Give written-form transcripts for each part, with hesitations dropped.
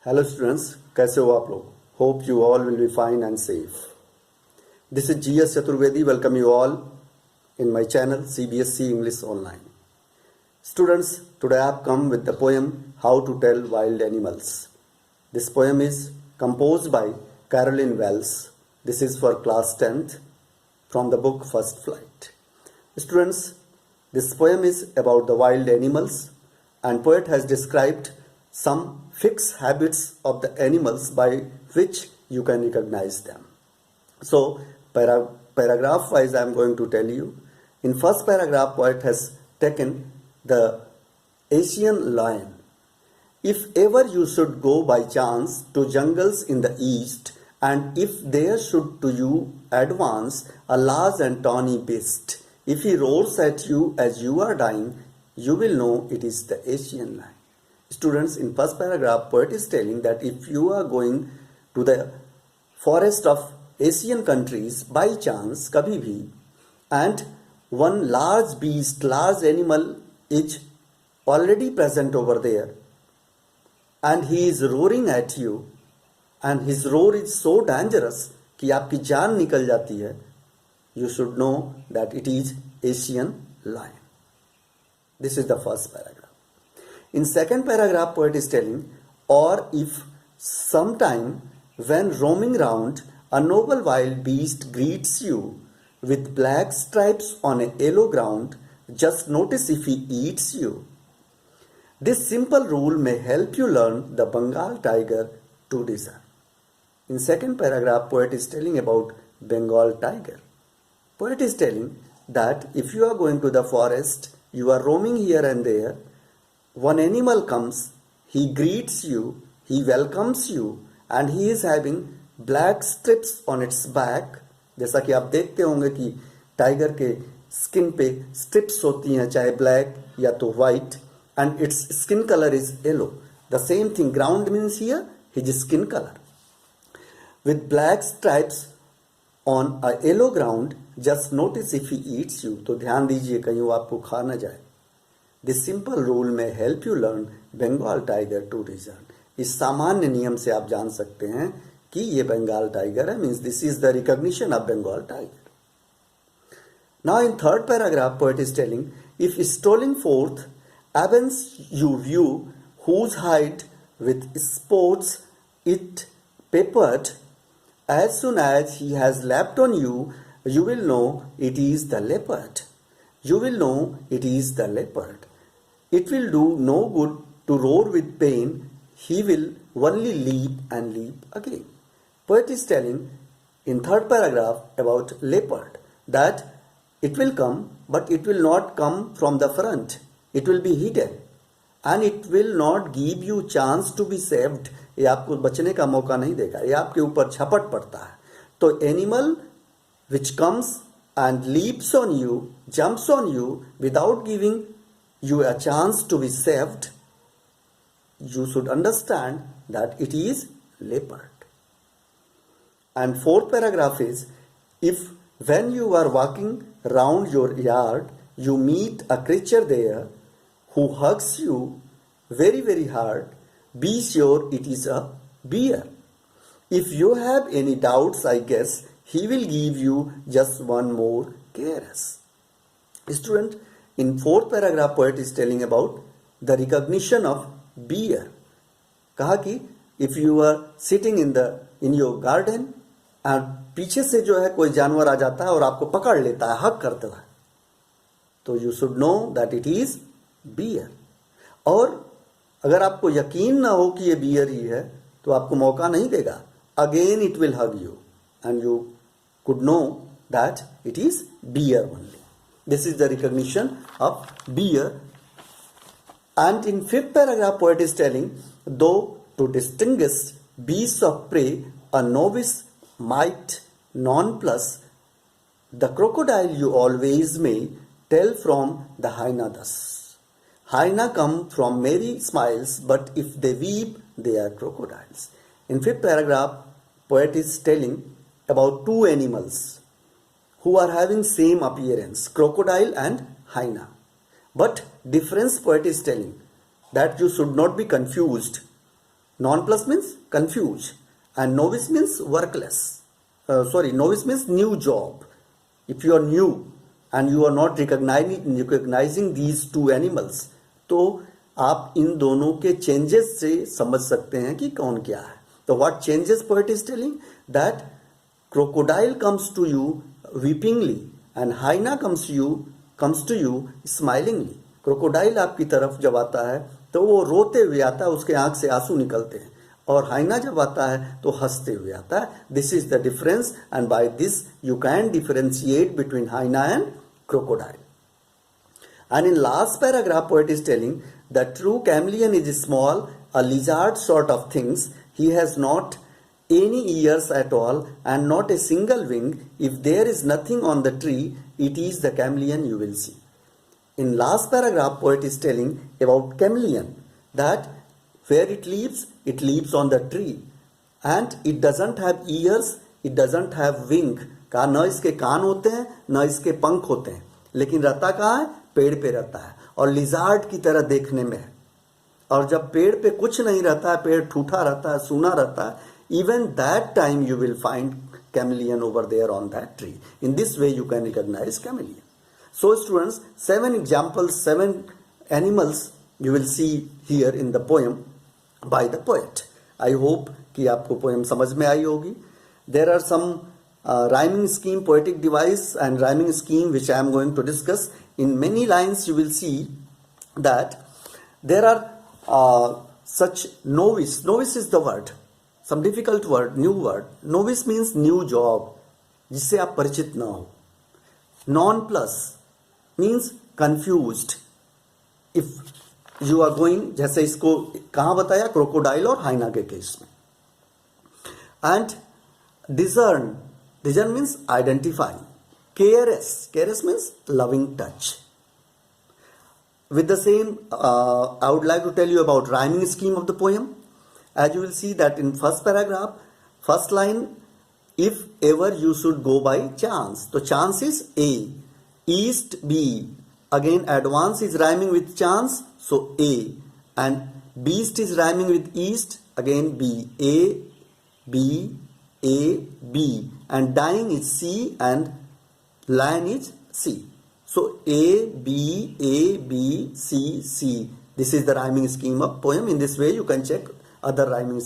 Hello students, कैसे हो आप लोग? Hope you all will be fine and safe. This is GS Chaturvedi. Welcome you all in my channel CBSC English Online. Students, today I have come with the poem How to Tell Wild Animals. This poem is composed by Caroline Wells. This is for class 10th from the book First Flight. Students, this poem is about the wild animals, and poet has described some fixed habits of the animals by which you can recognize them. So, paragraph wise I am going to tell you. In first paragraph, poet has taken the Asian lion. If ever you should go by chance to jungles in the east, and if there should to you advance a large and tawny beast, if he roars at you as you are dying, you will know it is the Asian lion. Students, in first paragraph, poet is telling that if you are going to the forest of Asian countries by chance, kabhi bhi, and one large beast, large animal is already present over there, and he is roaring at you, and his roar is so dangerous कि आपकी जान निकल जाती है, you should know that it is Asian lion. This is the first paragraph. In second paragraph, poet is telling, or if sometime when roaming round a noble wild beast greets you with black stripes on a yellow ground, just notice if he eats you. This simple rule may help you learn the Bengal tiger to discern. In second paragraph, poet is telling about Bengal tiger. Poet is telling that if you are going to the forest, you are roaming here and there, one animal comes, he greets you, he welcomes you, and he is having black strips on its back. जैसा कि आप देखते होंगे कि tiger के skin पे strips होती हैं, चाहे ब्लैक या तो white, and its skin color is yellow. The same thing, ground means here his skin color. With black stripes on a yellow ground, just notice if he eats you. तो ध्यान दीजिए कहीं वो आपको खा ना जाए. This simple rule may help you learn Bengal tiger to discern. इस सामान्य नियम से आप जान सकते हैं कि ये बंगाल टाइगर है. Means this is the recognition of Bengal tiger. Now in third paragraph, poet is telling, if strolling forth avens you view whose hide with spots it peppered, as soon as he has lapped on you, you will know it is the leopard. You will know it is the leopard. It will do no good to roar with pain. He will only leap and leap again. Poet is telling in third paragraph about leopard that it will come, but it will not come from the front. It will be hidden, and it will not give you chance to be saved. ये आपको बचने का मौका नहीं देगा, ये आपके ऊपर झपट पड़ता है. तो animal which comes and leaps on you, jumps on you without giving you a chance to be saved, you should understand that it is leopard. And fourth paragraph is, if when you are walking round your yard, you meet a creature there who hugs you very, very hard, be sure it is a bear. If you have any doubts, I guess he will give you just one more caress. Student, in fourth paragraph, poet is telling about the recognition of bear. कहा कि if you are sitting in your garden and पीछे से जो है कोई जानवर आ जाता है और आपको पकड़ लेता है, हक करता है, तो you should know that it is bear. और अगर आपको यकीन ना हो कि ये बियर ही है, तो आपको मौका नहीं देगा. Again it will hug you, and you could know that it is bear only. This is the recognition of bear. And in fifth paragraph, poet is telling, though to distinguish beasts of prey a novice might nonplus, the crocodile you always may tell from the hyena thus. Hyena come from merry smiles, but if they weep, they are crocodiles. In fifth paragraph, poet is telling about two animals who are having same appearance, crocodile and hyena. But difference poet is telling that you should not be confused Non-plus means confused, and novice means workless. Novice means new job. If you are new and you are not recognizing these two animals, तो आप इन दोनों के changes से समझ सकते हैं कि कौन क्या है. तो what changes poet is telling that crocodile comes to you weepingly and hyena comes to you smilingly. Crocodile आपकी तरफ जब आता है तो वो रोते हुए आता है, उसके आंख से आंसू निकलते हैं, और हाइना जब आता है तो हंसते हुए आता है. This is the difference, and by this you can differentiate between hyena and crocodile. And in last paragraph, poet is telling the true chameleon is small, a lizard sort of things. He has not any ears at all and not a single wing. If there is nothing on the tree, it is the chameleon you will see. In last paragraph, poet is telling about chameleon, that where it lives on the tree, and it doesn't have ears, it doesn't have wing. का न इसके कान होते हैं न इसके पंख होते हैं, लेकिन रहता कहाँ है? पेड़ पे रहता है, और लिजार्ड की तरह देखने में है. और जब पेड़ पे कुछ नहीं रहता है, पेड़ ठूठा रहता है, सूना रहता है, even that time you will find chameleon over there on that tree. In this way you can recognize chameleon. So students, 7 examples, 7 animals you will see here in the poem by the poet. I hope कि आपको poem समझ में आई होगी. There are some rhyming scheme, poetic device and rhyming scheme which I am going to discuss. In many lines you will see that there are such novice. Novice is the word, some difficult word, new word. Novice means new job, जिससे आप परिचित ना हो. Non-plus means confused. If you are going, जैसे इसको कहाँ बताया? Crocodile और हाइना के केस में. And discern means identify. Caress means loving touch. With the same, I would like to tell you about rhyming scheme of the poem. As you will see that in first paragraph, first line, if ever you should go by chance. So chance is A. East, B. Again, advance is rhyming with chance, so A. And beast is rhyming with east, again B. A, B, A, B. And dying is C, and lion is C. So A, B, C, C. This is the rhyming scheme of poem. In this way you can check other rhyming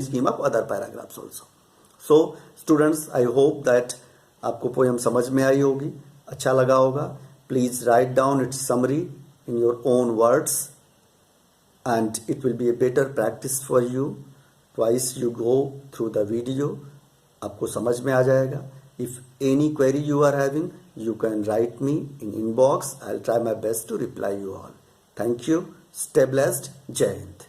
scheme of other paragraphs also. So students, I hope that आपको poem समझ में आई होगी, अच्छा लगा होगा. Please write down its summary in your own words, and it will be a better practice for you. Twice you go through the video, आपको समझ में आ जाएगा. If any query you are having, you can write me in inbox. I'll try my best to reply you all. Thank you. Stay blessed. Jai Hind.